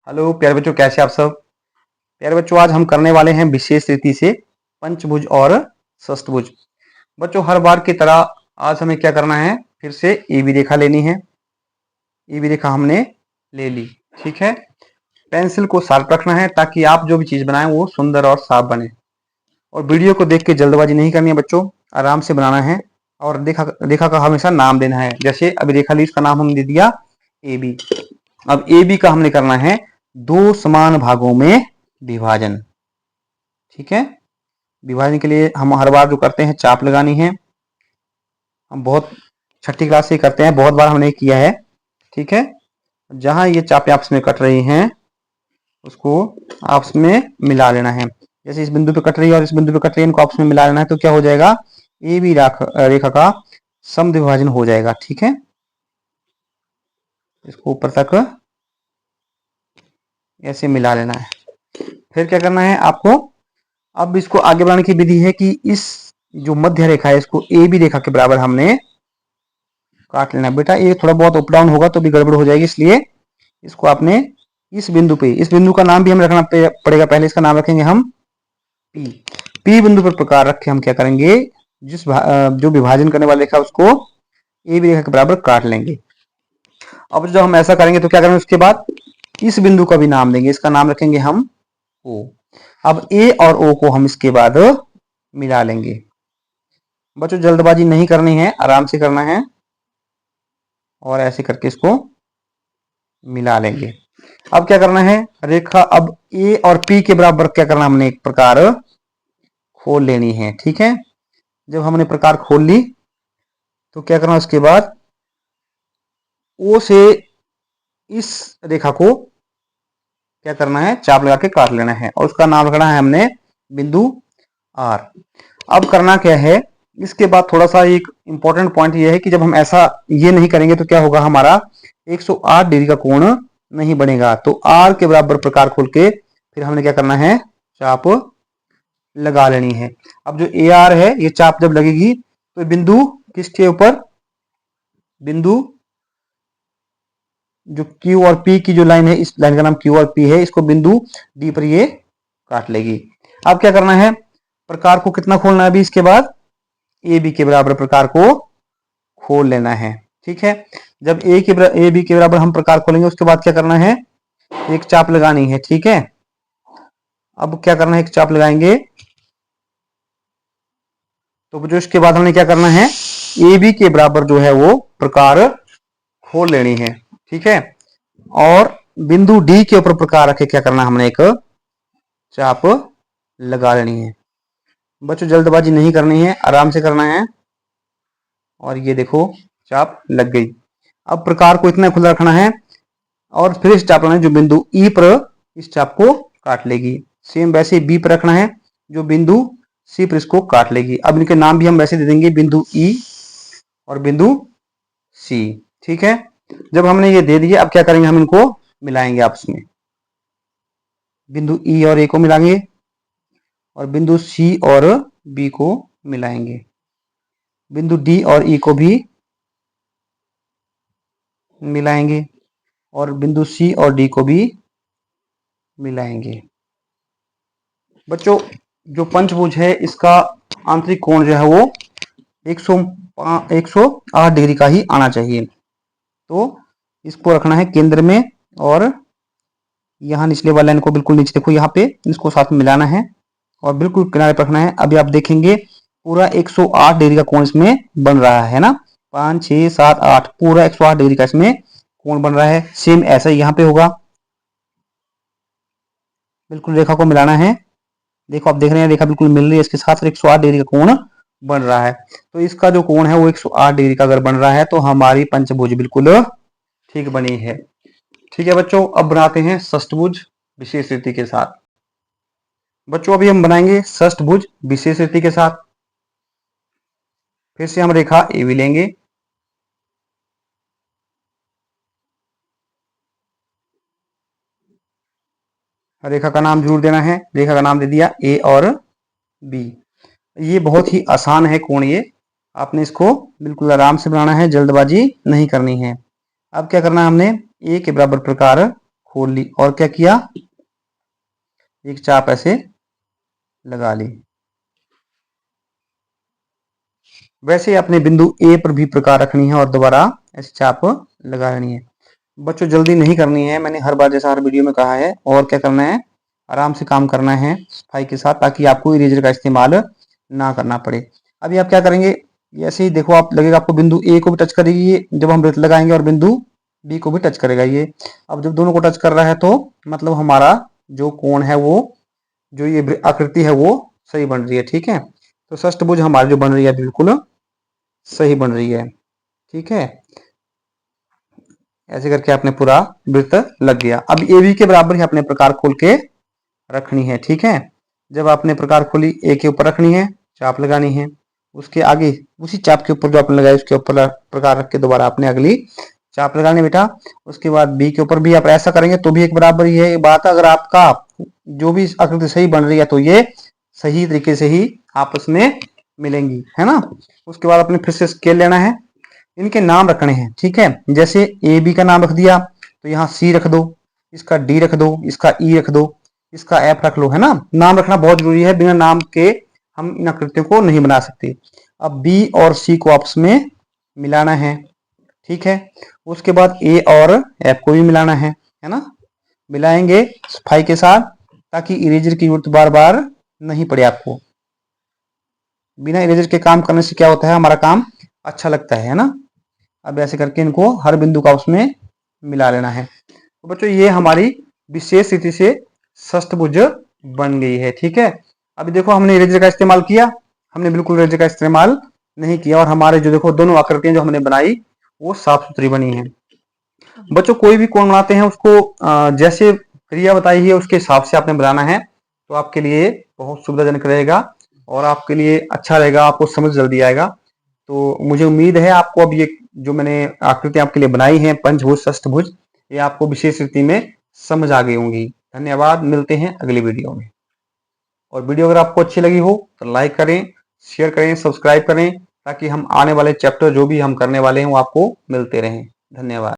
Hello प्यारे बच्चों, कैसे आप सब। प्यारे बच्चों, आज हम करने वाले हैं विशेष रीति से पंचभुज और षष्ठभुज। बच्चों, हर बार की तरह आज हमें क्या करना है, फिर से ए बी रेखा लेनी है। ए बी रेखा हमने ले ली, ठीक है। पेंसिल को शार्प रखना है ताकि आप जो भी चीज बनाएं वो सुंदर और साफ बने। और वीडियो को देख के जल्दबाजी नहीं करनी है बच्चों, आराम से बनाना है। और रेखा रेखा का हमेशा नाम देना है। जैसे अभी रेखा ली, इसका नाम हमने दे दिया ए बी। अब ए बी का हमने करना है दो समान भागों में विभाजन, ठीक है। विभाजन के लिए हम हर बार जो करते हैं चाप लगानी है। हम बहुत छठी क्लास से करते हैं, बहुत बार हमने किया है, ठीक है। जहां ये चापें आपस में कट रही हैं उसको आपस में मिला लेना है। जैसे इस बिंदु पे कट रही है और इस बिंदु पे कट रही है, इनको आपस में मिला लेना है। तो क्या हो जाएगा, ए बी रेखा का समद्विभाजन हो जाएगा, ठीक है। इसको ऊपर तक ऐसे मिला लेना है। फिर क्या करना है आपको, अब इसको आगे बढ़ाने की विधि है कि इस जो मध्य रेखा है इसको ए बी रेखा के बराबर हमने काट लेना। बेटा ये थोड़ा बहुत अप डाउन होगा तो भी गड़बड़ हो जाएगी, इसलिए इसको आपने इस बिंदु पे, इस बिंदु का नाम भी हमें रखना पड़ेगा। पहले इसका नाम रखेंगे हम पी। पी बिंदु पर प्रकार रख के हम क्या करेंगे, जो विभाजन करने वाली रेखा उसको ए बी रेखा के बराबर काट लेंगे। अब जब हम ऐसा करेंगे तो क्या करेंगे, उसके बाद इस बिंदु का भी नाम देंगे, इसका नाम रखेंगे हम ओ। अब ए और ओ को हम इसके बाद मिला लेंगे। बच्चों जल्दबाजी नहीं करनी है, आराम से करना है और ऐसे करके इसको मिला लेंगे। अब क्या करना है, रेखा अब ए और पी के बराबर क्या करना, हमने एक प्रकार खोल लेनी है, ठीक है। जब हमने प्रकार खोल ली तो क्या करना, उसके बाद ओ से इस रेखा को क्या करना है, चाप लगा के काट लेना है और उसका नाम रखना है हमने बिंदु आर। अब करना क्या है, इसके बाद थोड़ा सा एक इंपॉर्टेंट पॉइंट ये है कि जब हम ऐसा ये नहीं करेंगे तो क्या होगा, हमारा 108 डिग्री का कोण नहीं बनेगा। तो आर के बराबर प्रकार खोल के फिर हमने क्या करना है, चाप लगा लेनी है। अब जो ए आर है ये चाप जब लगेगी तो बिंदु किसके ऊपर, बिंदु जो क्यू और पी की जो लाइन है, इस लाइन का नाम क्यू और पी है, इसको बिंदु डी पर ये काट लेगी। अब क्या करना है, प्रकार को कितना खोलना है, अभी इसके बाद ए बी के बराबर प्रकार को खोल लेना है, ठीक है। जब ए बी के बराबर हम प्रकार खोलेंगे उसके बाद क्या करना है, एक चाप लगानी है, ठीक है। अब क्या करना है, एक चाप लगाएंगे तो जो इसके बाद हमने क्या करना है, ए बी के बराबर जो है वो प्रकार खोल लेनी है, ठीक है। और बिंदु डी के ऊपर प्रकार रखे क्या करना, हमने एक चाप लगा लेनी है। बच्चों जल्दबाजी नहीं करनी है, आराम से करना है। और ये देखो चाप लग गई। अब प्रकार को इतना खुला रखना है और फिर इस चाप जो बिंदु ई पर इस चाप को काट लेगी। सेम वैसे बी पर रखना है, जो बिंदु सी पर इसको काट लेगी। अब इनके नाम भी हम वैसे दे देंगे, बिंदु ई और बिंदु सी, ठीक है। जब हमने ये दे दिए अब क्या करेंगे, हम इनको मिलाएंगे आपस में। बिंदु ई और ए को मिलाएंगे और बिंदु सी और बी को मिलाएंगे। बिंदु डी और ई को भी मिलाएंगे और बिंदु सी और डी को भी मिलाएंगे। बच्चों जो पंचभुज है इसका आंतरिक कोण जो है वो 108 डिग्री का ही आना चाहिए। तो इसको रखना है केंद्र में और यहाँ निचले वाले लाइन को बिल्कुल नीचे देखो, यहाँ पे इसको साथ में मिलाना है और बिल्कुल किनारे पर रखना है। अभी आप देखेंगे पूरा 108 डिग्री का कोण इसमें बन रहा है ना, 5 6 7 8 पूरा 108 डिग्री का इसमें कोण बन रहा है। सेम ऐसा ही यहाँ पे होगा, बिल्कुल रेखा को मिलाना है। देखो आप देख रहे हैं रेखा बिल्कुल मिल रही है, इसके साथ 108 डिग्री का कोण बन रहा है। तो इसका जो कोण है वो 108 डिग्री का अगर बन रहा है तो हमारी पंचभुज बिल्कुल ठीक बनी है, ठीक है बच्चों। अब बनाते हैं षष्ठभुज विशेष रीति के साथ। बच्चों अभी हम बनाएंगे षष्ठभुज विशेष रीति के साथ। फिर से हम रेखा ए बी लेंगे, रेखा का नाम जरूर देना है। रेखा का नाम दे दिया ए और बी। ये बहुत ही आसान है कोण, ये आपने इसको बिल्कुल आराम से बनाना है, जल्दबाजी नहीं करनी है। अब क्या करना है, हमने ए के बराबर प्रकार खोल ली और क्या किया, एक चाप ऐसे लगा ली। वैसे अपने बिंदु ए पर भी प्रकार रखनी है और दोबारा ऐसी चाप लगा लेनी है। बच्चों जल्दी नहीं करनी है, मैंने हर बार जैसा हर वीडियो में कहा है। और क्या करना है, आराम से काम करना है सफाई के साथ, ताकि आपको इरेजर का इस्तेमाल ना करना पड़े। अभी आप क्या करेंगे, ऐसे ही देखो, आप लगेगा आपको बिंदु ए को भी टच करेगी ये जब हम वृत्त लगाएंगे, और बिंदु बी को भी टच करेगा ये। अब जब दोनों को टच कर रहा है तो मतलब हमारा जो कोण है वो, जो ये आकृति है वो सही बन रही है। ठीक है, तो षष्ठभुज हमारी जो बन रही है बिल्कुल सही बन रही है। ठीक है, ऐसे करके आपने पूरा वृत्त लग गया। अब ए बी के बराबर ही आपने प्रकार खोल के रखनी है। ठीक है, जब आपने प्रकार खोली, ए के ऊपर रखनी है, चाप लगानी है, उसके आगे उसी चाप के ऊपर जो आपने लगाई उसके ऊपर प्रकार रख के दोबारा आपने अगली चाप लगानी बेटा। उसके बाद बी के ऊपर भी आप ऐसा करेंगे तो भी एक बराबर ही है बात। अगर आपका जो भी आकृति सही बन रही है तो ये सही तरीके से ही आपस में मिलेंगी, है ना। उसके बाद अपने फिर से स्केल लेना है, इनके नाम रखने हैं। ठीक है, जैसे ए बी का नाम रख दिया तो यहाँ सी रख दो, इसका डी रख दो, इसका ई रख दो, इसका एफ रख लो, है ना। नाम रखना बहुत जरूरी है, बिना नाम के हम इन आकृतियों को नहीं बना सकते। अब बी और सी को आपस में मिलाना है। ठीक है, उसके बाद ए और एफ को भी मिलाना है ना। मिलाएंगे सफाई के साथ, ताकि इरेजर की जरूरत बार बार नहीं पड़े आपको। बिना इरेजर के काम करने से क्या होता है, हमारा काम अच्छा लगता है ना। अब ऐसे करके इनको हर बिंदु का उसमें मिला लेना है। तो बच्चों ये हमारी विशेष स्थिति से षष्ठभुज बन गई है। ठीक है, अभी देखो हमने इरेजर का इस्तेमाल किया, हमने बिल्कुल इरेजर का इस्तेमाल नहीं किया, और हमारे जो देखो दोनों आकृतियां जो हमने बनाई वो साफ सुथरी बनी है। बच्चों कोई भी कोण बनाते हैं उसको जैसे क्रिया बताई है उसके हिसाब से आपने बनाना है, तो आपके लिए बहुत सुविधाजनक रहेगा और आपके लिए अच्छा रहेगा, आपको समझ जल्दी आएगा। तो मुझे उम्मीद है आपको अब ये जो मैंने आकृति आपके लिए बनाई है पंचभुज षष्ठभुज, ये आपको विशेष स्थिति में समझ आ गई होंगी। धन्यवाद, मिलते हैं अगली वीडियो में। और वीडियो अगर आपको अच्छी लगी हो तो लाइक करें, शेयर करें, सब्सक्राइब करें, ताकि हम आने वाले चैप्टर जो भी हम करने वाले हैं वो आपको मिलते रहें। धन्यवाद।